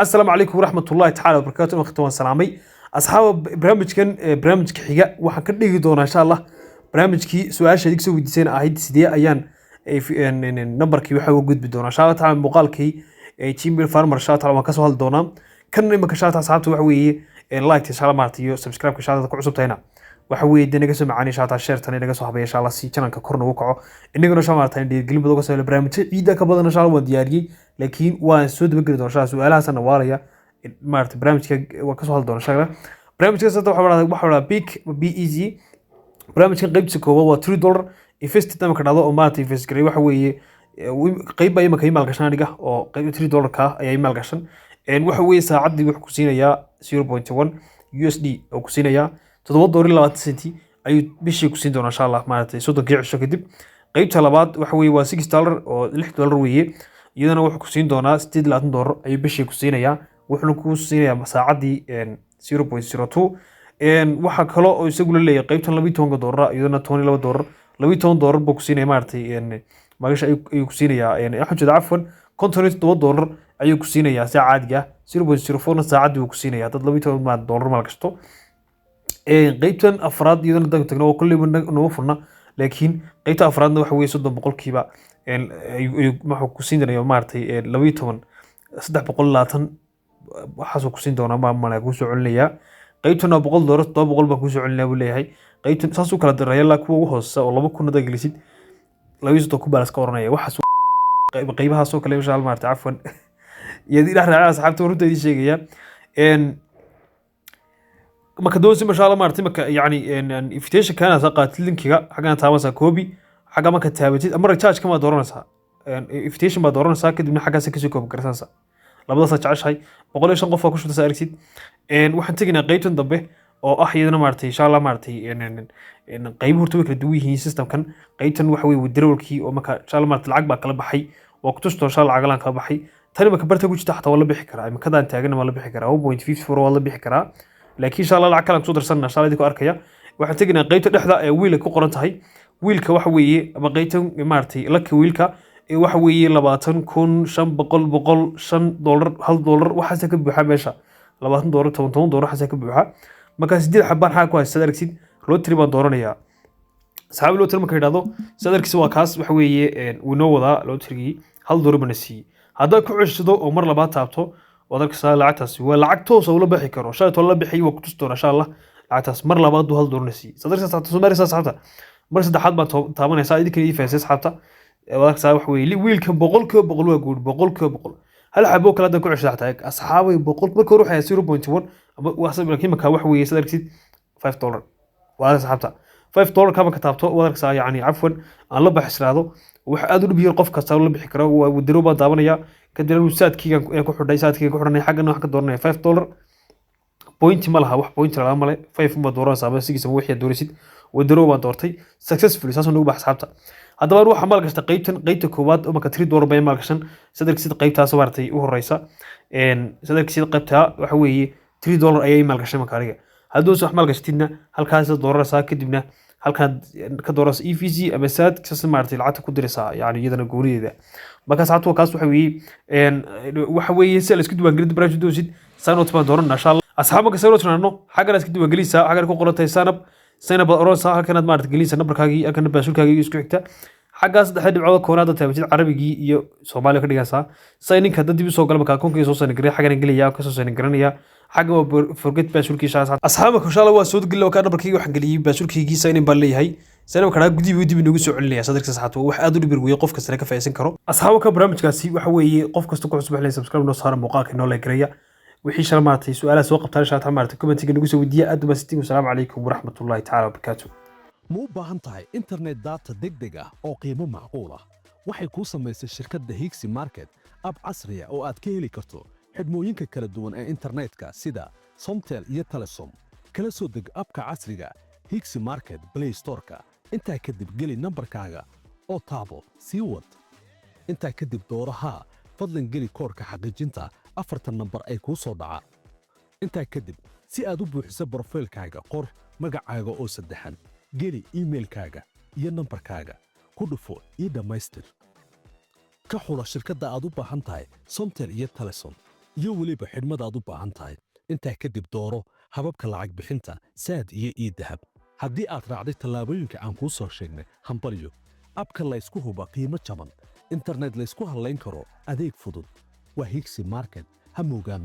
السلام عليكم ورحمة الله تعالى وبركاته وقت سلامي أصحاب برنامج كان برنامج كحيجة وحكي لي دونا إن شاء الله برنامج كي سؤال شديد سوي ديسين أهيد سدية أيان في النمبر كي وحي وجود بدونا إن شاء الله تعالى مقال كي تيم بالفارمر إن شاء الله تعالى ما كسوه الدونا كان ما كشات أصحابته وحوي لايك إن شاء الله مارتيو سبسكرايب إن شاء الله تكون عصبت هنا وحوي دي نجسو معاني إن شاء الله شير تاني نجسو حبي إن شاء الله سي كنا كورنا وقعه إنك إن شاء الله تاني دي قلب بدو كسر البرنامج عيدا كبدنا إن شاء الله ودياري لكن وسود بقدر إن شاء الله سؤالها سنة واريا مارت برنامج وكسو هالدور شغله برنامج كسر وحولا بي ايزي برنامج كان قيمته كوبا و $3 انفست تم كدادو او مارت انفست كري waxa weeye qayb ay markay maal gashan aniga oo qayb $3 ka ayay maal gashan waxa weeye saacadii wax ku siinaya 0.1 USD oo ku siinaya $7.20 ayuu bishii ku siin doonaa insha Allah maartay 30 cisho kadib qaybta labaad waxa weeye waa $6 oo $6 weeye iyadana wuxuu ku siin doonaa $28 ayuu bishii ku siinaya wuxuu ku siinayaa saacadii 0.02 waxa kale oo isagu la leeyahay qaybtan $12 iyadana $22 $12 buu ku siinaya maartay magasha ayuu ku siinayaa waxaan jeedaa afwan $57 ayuu ku siinayaa saacadiga 0.04 saacadii uu ku siinayaa dad $12 maal gasto qaybtan afraad iyadana dad tagno oo kulli noo furna laakiin qaybta afraadna waxa weeye 30% ayuu ku siinayaa maartay 12 320 waxaasoo ku siin doonaa maamulka ku soo celinaya qaybtuna $100 $700 baa ku soo celinaya buu leeyahay qaybtan saas u kala diray la kuwa ugu hooseeya oo 2,000 dagalisid 200 ku balas ka oranaya waxaas qaybaha soo kale insha Allah maarta afwan yadi dhaxraa asxaabta runta idin sheegaya ma ka doonsi insha Allah maarta marka yani invitation kana saqat linkiga xagan taabasa koobi xaga marka taabatid ama recharge kama dooranaysa invitation ba dooranaysa kadibna xagaas ka soo koob garsanaysa labadaas jeceshahay 105 qof oo ku shubta aragtid waxaan tagnaa qaybtan dambe oo ah iyadana maartay insha Allah maartay qayb horta way kala duwan yihiin systemkan qaybtan waxa weeye withdrawalkii oo marka insha Allah maartay lacag baa kala baxay oo ku tusto insha Allah lacag kala baxay tani marka barta ku jirta xataa wala bixi karaa imika daan taagana wala bixi karaa 1.54 wala bixi karaa laakiin insha Allah lacag kala ku darsan insha Allah idinku arkaya waxaan tagnaa qaybta dhexda ee wheel ku qoran tahay wheelka waxa weeye ama qaybtan maartay laka wheelka waxa weeye $25,500 $1 waxaas ka buuxa meesha $20 $10 waxaas ka buuxa marka 8 xabaan xaq ku haysta aragsid lottery baan dooranaya saxaab lottery marka yiraahdo sadarkiisa waa kaas waxa weeye uu noo wada lottery $1 bana si hadaa ku cishado oo mar labaad taabto wadarka lacagtaas waa lacag toos oo la bixi karo shayto la bixi waa ku tustoona insha Allah lacagtaas mar labaad $1 na si sadarkiisa saxaabta mar saddexaad baan taabanaysa idinka ii faasay saxaabta waxa wax weey wiilka 100% waa guud 100% hal xabo kala ku cishada asxaabay 100 marka ruuxa 0.1 ama waxsab laakiin marka wax weey sadarkiid $5 waa asxaabta $5 kama ka taabto wadarka yani afwan aan la baxsiraado wax aad u dhibiyo qof kasta la bixi karo waa wadaro baa daabanaya kadib website-kiga ee ku xidhay site-kiga ku xidhanay xaqana wax ka dooranaya $5 point ma laha wax point la male 5 ma dooranaysa ama 6 ma wixii doorisid wadaro baa doortay successfully saas ugu bax asxaabta haddaba waxa maal gasta qaybta koowaad oo marka $3 bay maal gashan sadarkiisa qaybtaas waartay u horeysa sadarkiisa qaybta waxa weeye $3 ayay maal gashay marka ariga hadduu wax maal gastidna halkaas dooraraysa kadibna halkan ka dooraysa EVC ama sad kaas maartay lacagta ku diraysa yani iyadana goorideeda marka saacadu kaas waxa weeye si la isku diiwaan gelin barnaamij doosid sanad baan dooranaa insha Allah asxaabka sanadkana xagan isku diiwaan gelisa xagan ku qorantay sanad oransa halkan maartay gelisa numberkaagii halkan baasulkaagii isku xigta xagaas dhaxay dhibcood koonada taabtid carabigii iyo Soomaaliga ka dhigaysa sayninka dad dib soo galma ka koonka soo soo garay xagan ingiliya ka soo soo garanaya xaga forget baasulkiisa asxaabka insha Allah waa soo geliyo ka numberkii waxaan geliyay baasulkii saynin baa leeyahay sanad kana dib inagu soo celinaya sadarkiisa saxaad wax aad u dhibir weey qof kasta ka faa'iideysan karo asxaabka barnaamijkaasi waxa weeye qof kasta ku cusub xilay subscribe noo saara muuqaalka noo like gareeya wixii sharaamaatay su'aalaha soo qabtaan shaata maartay commentiga nagu soo weydiiya aad baa salaamu calaykum waraxmatullaahi ta'ala wabarakaatuh ma u baahan tahay internet data degdeg ah oo qiimo macquul ah waxay kuu samaysay shirkadda Higsi Market ab casri ah oo aad ka heli karto xidhmooyinka kala duwan ee internetka sida Somtel iyo Telesom kala soo deg abka casriga Higsi Market Play Store-ka intaa kadib geli nambarkaaga oo taabo sii wad intaa kadib dooraha fadlan geli koodka xaqiijinta 4 nambar ay kuu soo dhaca intaa kadib si aad u buuxiso profilkaaga qor magacaaga oo saddexan geli emailkaaga iyo nambarkaaga ku dhufo ii dhamaystir ka xulo shirkadda aad u baahan tahay Somtel iyo Telesom iyo weliba xidhmad aad u baahan tahay intaa kadib dooro hababka lacag bixinta saad iyo idahab haddii aad raacday tallaabooyinka aan kuu soo sheegnay hambalyo abka laysku huba qiimo jaban internet laysku halayn karo adeeg fudud waa higsi market ha moogaan